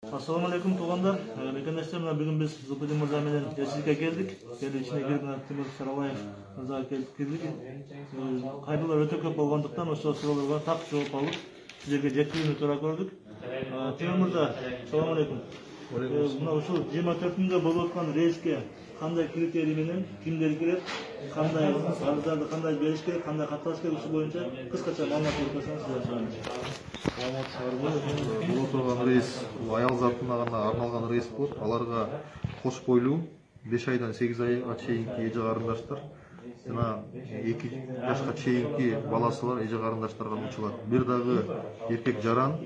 Assalamu alaikum tuğanlar. Arkadaşlarımla bugün biz Zubidi Mırza menен Yaşılık'a geldik. Geldi içine girdiğinde Timur Saralayev Mırza'a girdik. Kaydılar öte köp olgandıktan o sorularga tak жооп алып sizlerge жеткилүүнү туура көрдүк. Timur Mırza, assalamu alaikum. Мына ушул 24-нде болуп аткан рейске кандай критерий менен кимдер кирет, кандай арыздарды кандай бериш керек, кандай катталыш керек ушул боюнча кыскача маалымат берип берсеңиз сиздерге сурайм. Бұл отырған рейс, аял затына ғана арналған рейс болады. Аларға қош бойлуу 5 айдан 8 айға чейинки эже карындаштар жана 2 жашка чейинки баласы бар эже карындаштарга учулат. Бир дагы эркек жаран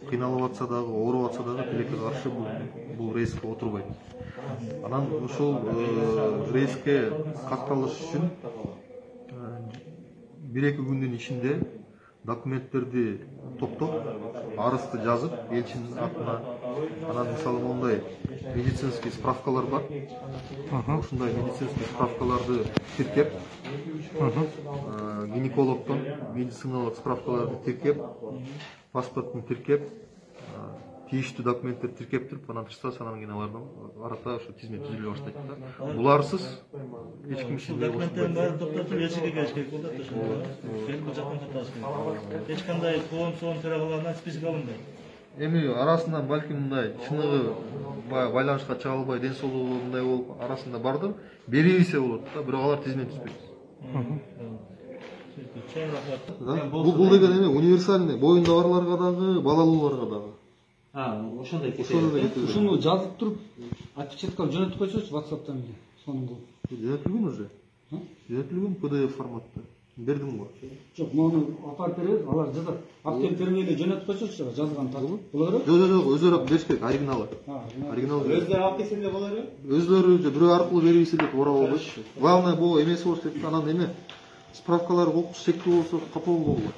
кыйналып атса дагы, ооруп атса дагы тилекке каршы бул рейске отурбайт. Анан ушул рейске катталыш үчүн 1-2 күндүн ичинде документтерди топтоп, арызды жазып, элчинин атына, анан мисалы мондай медицинский справкалар бар. Ушундай медицинский справкаларды тиркеп, гинекологдон медициналык справкаларды тиркеп, паспортун тиркеп, тийиштүү документтер тиркеп туруп, анан тышса анан кийин алардын арата ошо тизме түзүлө баштайт да. Буларсыз эч ким үчүн документтердин баарын топтотуп элчиге келиш керек болот да ошол. Бул жактан топтош керек. Эч кандай коом-соом төрагаларынан список алынбайт. Эми арасынан балким мындай чыныгы байланышка чыга албай, ден соолугу мындай болуп арасында бардыр, берилсе болот да, бирок алар тизме түзбөйт. Бул деген эме универсальный, боюнда барларга дагы, балалууларга дагы. Ошондой кетет. Ушуну жазып туруп, отпечаткалап жөнөтүп койсочу WhatsApp'тан эле. Сонун кылып. Жөнөтүлгөн уже. Жөнөтүлгөн PDF форматта. Бердим го. Жок, муну апарып беребиз, алар жазат. Аптектерине эле жөнөтүп койсочу, жазган табылып. Боло берет? Жок, өзүрө бериш керек, оригиналы. Оригинал. Өздөрү алып келсе деле боло берет? Өзлөрү же бирөө аркылуу берибиз деп ора болбойт. Главное бул эмеси болуш керек, анан эме справкалар окуш шектүү болсо капа болбойт.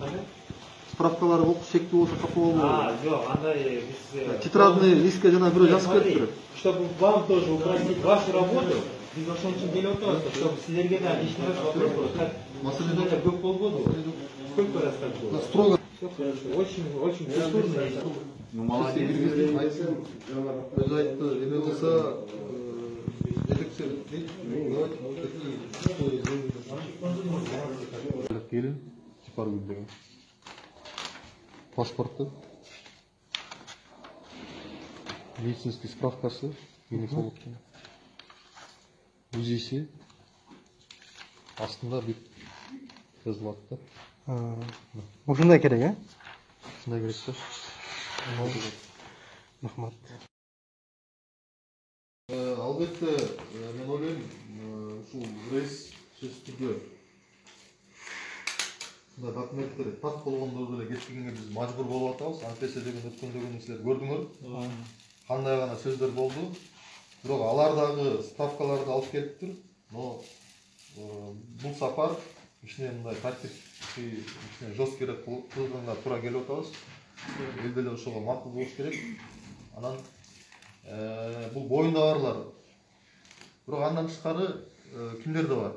Справкалары окуш шектүү болсо капа болбойт. Жок, андай биз тетрадный листке жана бирөө жазып берип турат. Чтобы вам тоже упростить вашу работу, биз ошон үчүн келип отурабыз, чтобы силерге да лишний раз вопрос было. Маселеде көп болбоду. Сколько раз так было? Строго. Очень культурно. Ну, молодец. Өзү айтты, эме болсо детектор дейт. Келин, сипар билдирген. Паспорты, медицинский справкасы, гинекологтун, УЗИси, астында бүт жазылат да. Ушундай керек, э? Ушундай керек да. Рахмат. Албетте, мен ойлойм, ушул рейс сөзсүз түрдө документтер так болгондорду эле кеткенге биз мажбур болуп атабыз. Анткесе деген өткөндөгүн силер көрдүңөр. Кандай гана сөздөр болду. Бирок алар дагы справкаларды алып келиптир. Но бул сапар ичине мындай тактикий, ичине жесткирээк кылганга туура келип атабыз. Эл деле ошого макул болуш керек. Анан бул боюнда барлар. Бирок андан тышкары кимдер да бар?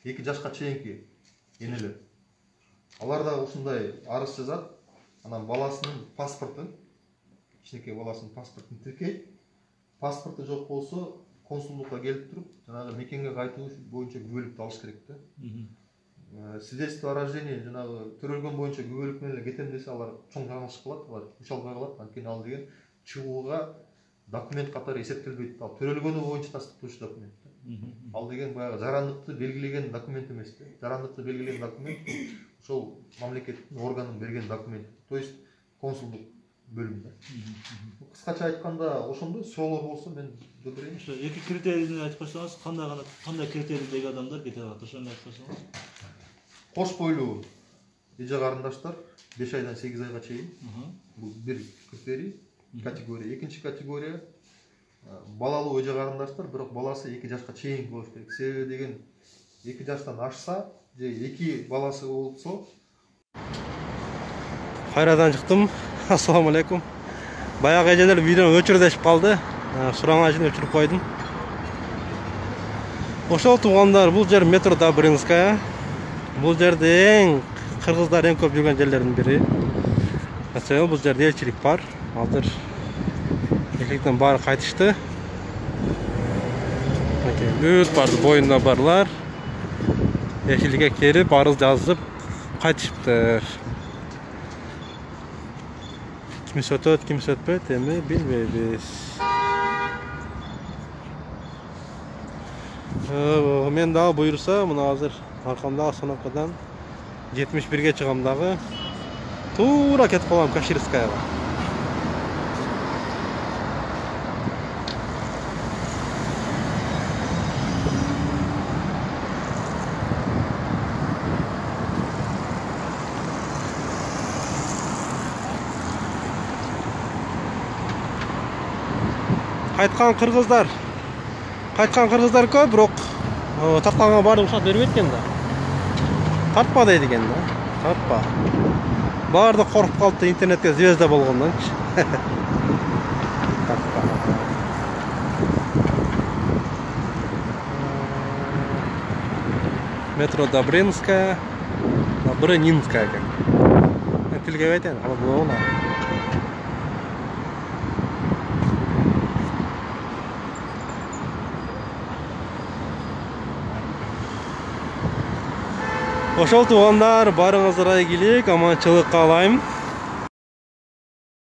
2 жашка чейинки энелер. Алар да ушундай арыз жазат, анан баласынын паспортун, кичинекей баласынын паспортун тиркейт. Паспорту жок болсо, консулдукка келип туруп, жанагы мекенге кайтуу боюнча күбөлүктү алыш керек да. Свидетельство о рождении жанагы төрөлгөн боюнча күбөлүк менен кетем десе, алар чоң жаңылыш кылат, алар үч албай калат. Анткени ал деген чыгууга документ катары эсептелбейт. Ал төрөлгөнү боюнча тастыктоочу документ. Ал деген баягы жарандыкты белгилеген документ эмес да. Жарандыкты белгилеген документ ошол мамлекеттин органын берген документ. То есть консулдук бөлүм да. Кыскача айтканда ошондой суроолор болсо мен билдирейин. Ошо эки критерийни айтып койсоңуз, кандай критерийдеги адамдар кете алат, ошону айтып койсоңуз. Кош бойлуу эже карындаштар 5 айдан 8 айга чейин. Бул бир критерий, категория. Экинчи категория балалуу эже карындаштар, бирок баласы 2 жашка чейин болуш керек. Себеби деген 2 жаштан ашса же 2 баласы болсо. Кайрадан чыктым. Ассаламу алейкум. Баягы эжелер видеону өчүрүп калды. Сураган үчүн өчүрүп койдум. Ошол туугандар, бул жер метро Добрынская. Бул жерде эң кыргыздар эң көп жүргөн жерлердин бири. Бул жерде элчилик бар. Азыр Эшиктен баары кайтышты. Бүт барды боюнда барлар. Эшиликке келип, арыз жазып кайтышыптыр. Kimisi ötөt, kimisi ötpөйт, эми билбейбиз. Мен дагы буйрса, мына азыр аркамдагы остановкадан 71-ге чыгам дагы. Туура кетип калам Каширскаяга. Кайткан кыргыздар көп, бирок тартканга баары уруксат бербейт экен да. Тартпа дейт экен да. Тартпа. Баарды коркуп калыпты интернетке звезда болгондончу. Тартпа. Метро Добрынская, Добрынинская экен. Тилге айтайын, ал болгон. Ошол туугандар, барыңыздарга ийгилик, аманчылык каалайм.